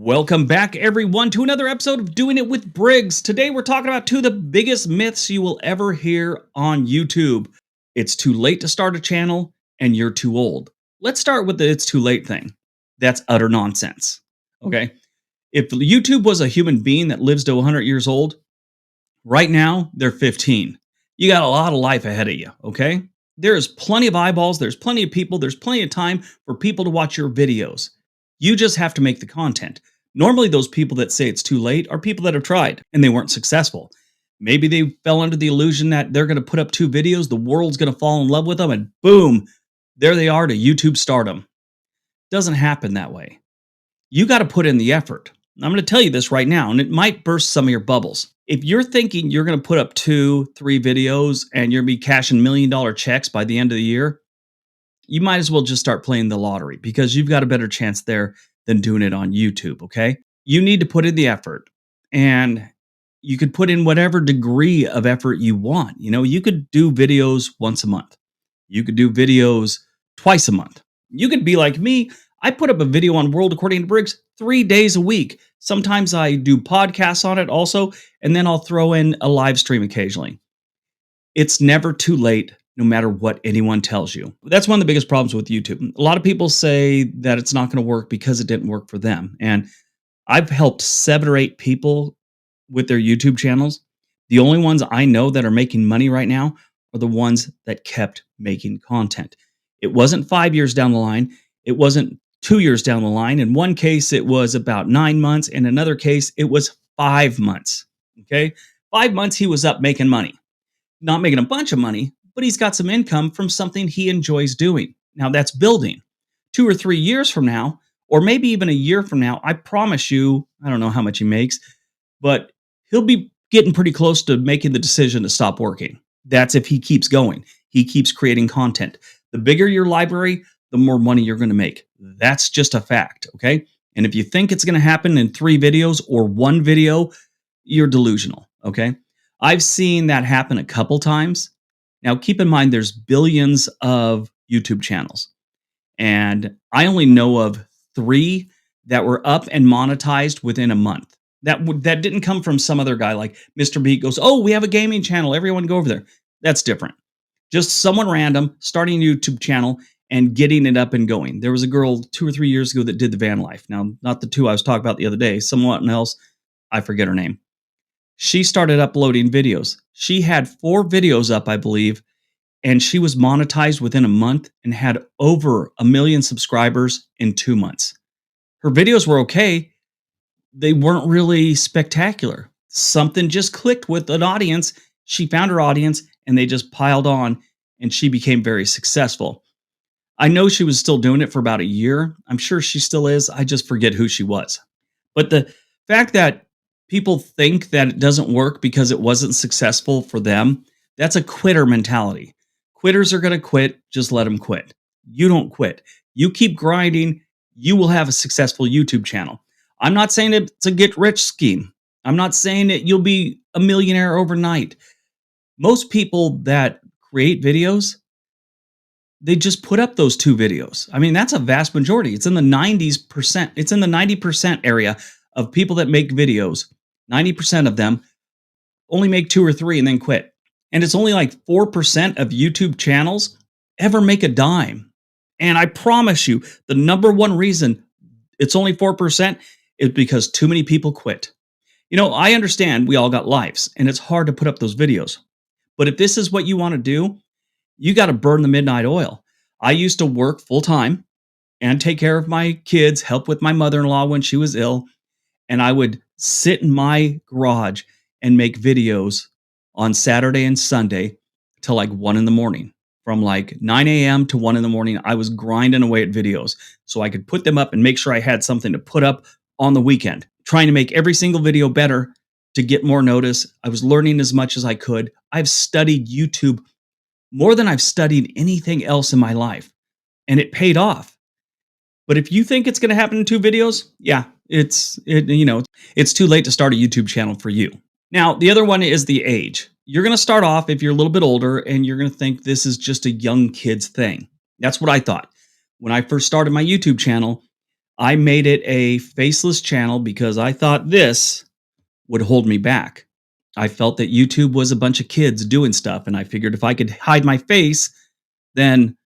Welcome back, everyone, to another episode of Doing It with Briggs. Today, we're talking about two of the biggest myths you will ever hear on YouTube. It's too late to start a channel, and you're too old. Let's start with the it's too late thing. That's utter nonsense. Okay? If YouTube was a human being that lives to 100 years old, right now, they're 15. You got a lot of life ahead of you, okay? There's plenty of eyeballs, there's plenty of people, there's plenty of time for people to watch your videos. You just have to make the content. Normally, those people that say it's too late are people that have tried and they weren't successful. Maybe they fell under the illusion that they're going to put up two videos, the world's going to fall in love with them, and boom, there they are to YouTube stardom. Doesn't happen that way. You got to put in the effort. I'm going to tell you this right now, and it might burst some of your bubbles. If you're thinking you're going to put up 2-3 videos and you're going to be cashing $1 million checks by the end of the year, you might as well just start playing the lottery because you've got a better chance there than doing it on YouTube, okay? You need to put in the effort, and you could put in whatever degree of effort you want. You know, you could do videos once a month. You could do videos twice a month. You could be like me. I put up a video on World According to Briggs 3 days a week. Sometimes I do podcasts on it also, and then I'll throw in a live stream occasionally. It's never too late, no matter what anyone tells you. That's one of the biggest problems with YouTube. A lot of people say that it's not going to work because it didn't work for them. And I've helped 7 or 8 people with their YouTube channels. The only ones I know that are making money right now are the ones that kept making content. It wasn't 5 years down the line. It wasn't 2 years down the line. In one case, it was about 9 months. In another case, it was 5 months. Okay. 5 months, he was up making money. Not making a bunch of money, but he's got some income from something he enjoys doing. Now that's building. 2 or 3 years from now, or maybe even a year from now, I promise you, I don't know how much he makes, but he'll be getting pretty close to making the decision to stop working. That's if he keeps going. He keeps creating content. The bigger your library, the more money you're going to make. That's just a fact, okay? And if you think it's going to happen in 3 videos or 1 video, you're delusional, okay? I've seen that happen a couple times. Now, keep in mind, there's billions of YouTube channels, and I only know of 3 that were up and monetized within a month. That didn't come from some other guy like Mr. Beat goes, "Oh, we have a gaming channel. Everyone go over there." That's different. Just someone random starting a YouTube channel and getting it up and going. There was a girl 2 or 3 years ago that did the van life. Now, not the 2 I was talking about the other day. Someone else, I forget her name. She started uploading videos. She had 4 videos up, I believe, and she was monetized within a month and had over 1 million subscribers in 2 months. Her videos were okay. They weren't really spectacular. Something just clicked with an audience. She found her audience and they just piled on and she became very successful. I know she was still doing it for about a year. I'm sure she still is. I just forget who she was. But the fact that people think that it doesn't work because it wasn't successful for them, that's a quitter mentality. Quitters are going to quit. Just let them quit. You don't quit. You keep grinding. You will have a successful YouTube channel. I'm not saying it's a get rich scheme. I'm not saying that you'll be a millionaire overnight. Most people that create videos, they just put up those 2 videos. I mean, that's a vast majority. It's in the 90%. It's in the 90% area of people that make videos. 90% of them only make 2 or 3 and then quit. And it's only like 4% of YouTube channels ever make a dime. And I promise you, the number one reason it's only 4% is because too many people quit. You know, I understand we all got lives and it's hard to put up those videos. But if this is what you want to do, you got to burn the midnight oil. I used to work full time and take care of my kids, help with my mother-in-law when she was ill. And I would sit in my garage and make videos on Saturday and Sunday till like 1 in the morning. From like 9 a.m. to 1 in the morning, I was grinding away at videos so I could put them up and make sure I had something to put up on the weekend, trying to make every single video better to get more notice. I was learning as much as I could. I've studied YouTube more than I've studied anything else in my life, and it paid off. But if you think it's going to happen in 2 videos, yeah, it's too late to start a YouTube channel for you. Now, the other one is the age. You're going to start off if you're a little bit older and you're going to think this is just a young kid's thing. That's what I thought. When I first started my YouTube channel, I made it a faceless channel because I thought this would hold me back. I felt that YouTube was a bunch of kids doing stuff, and I figured if I could hide my face, then,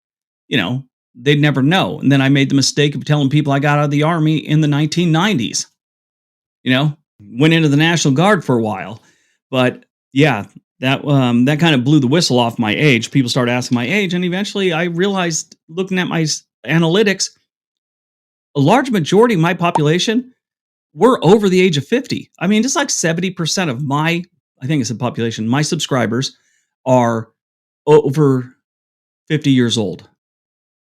you know, they'd never know. And then I made the mistake of telling people I got out of the army in the 1990s. Went into the National Guard for a while, but yeah, that kind of blew the whistle off my age. People started asking my age, and eventually I realized, looking at my analytics, a large majority of my population were over the age of 50. I mean, it's like 70% of I think it's the population, my subscribers are over 50 years old.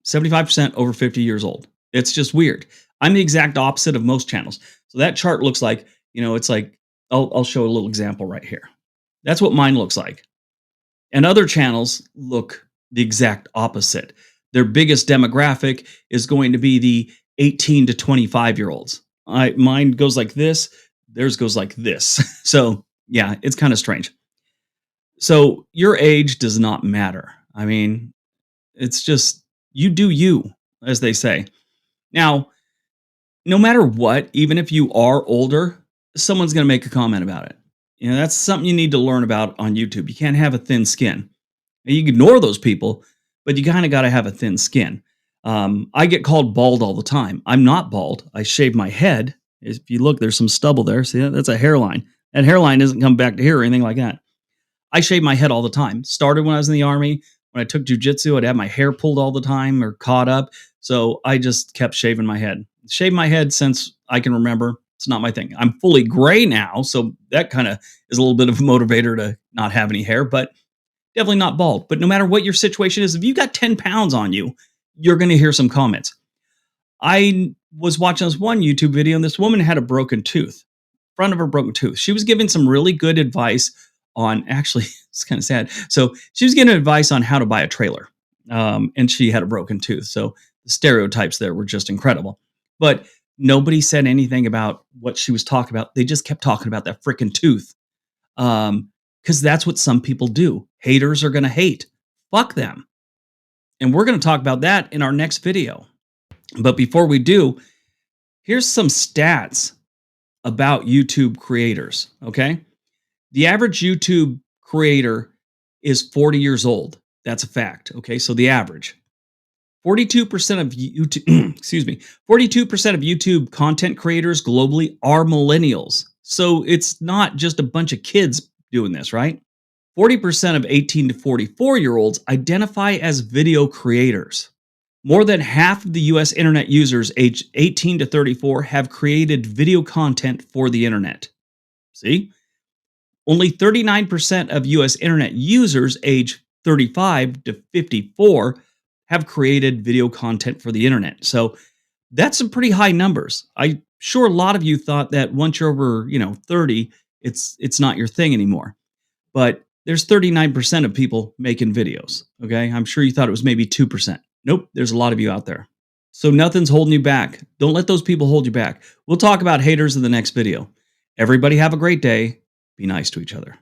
75% over 50 years old. It's just weird. I'm the exact opposite of most channels. So that chart looks like, it's like, I'll show a little example right here. That's what mine looks like. And other channels look the exact opposite. Their biggest demographic is going to be the 18 to 25-year-olds. Mine goes like this, theirs goes like this. So yeah, it's kind of strange. So your age does not matter. I mean, it's just, you do you, as they say. Now, no matter what, even if you are older, someone's going to make a comment about it. That's something you need to learn about on YouTube. You can't have a thin skin. You can ignore those people, but you kind of got to have a thin skin. I get called bald all the time. I'm not bald. I shave my head. If you look, there's some stubble there. See, that's a hairline. That hairline doesn't come back to here or anything like that. I shave my head all the time. Started when I was in the army. When I took jujitsu, I'd have my hair pulled all the time or caught up. So I just kept shaving my head. Shaved my head since I can remember. It's not my thing. I'm fully gray now, so that kind of is a little bit of a motivator to not have any hair, but definitely not bald. But no matter what your situation is, if you got 10 pounds on you, you're going to hear some comments. I was watching this one YouTube video, and this woman had a broken tooth, front of her broken tooth. She was giving some really good advice on, actually, it's kind of sad. So she was giving advice on how to buy a trailer, and she had a broken tooth. So the stereotypes there were just incredible. But nobody said anything about what she was talking about. They just kept talking about that freaking tooth. Because that's what some people do. Haters are going to hate. Fuck them. And we're going to talk about that in our next video. But before we do, here's some stats about YouTube creators, okay? The average YouTube creator is 40 years old. That's a fact, okay? So the average. 42% of YouTube, excuse me, 42% of YouTube content creators globally are millennials. So it's not just a bunch of kids doing this, right? 40% of 18 to 44-year-olds identify as video creators. More than half of the US internet users aged 18 to 34 have created video content for the internet. See? Only 39% of US internet users aged 35 to 54 have created video content for the internet. So that's some pretty high numbers. I'm sure a lot of you thought that once you're over, 30, it's not your thing anymore. But there's 39% of people making videos, okay? I'm sure you thought it was maybe 2%. Nope, there's a lot of you out there. So nothing's holding you back. Don't let those people hold you back. We'll talk about haters in the next video. Everybody have a great day. Be nice to each other.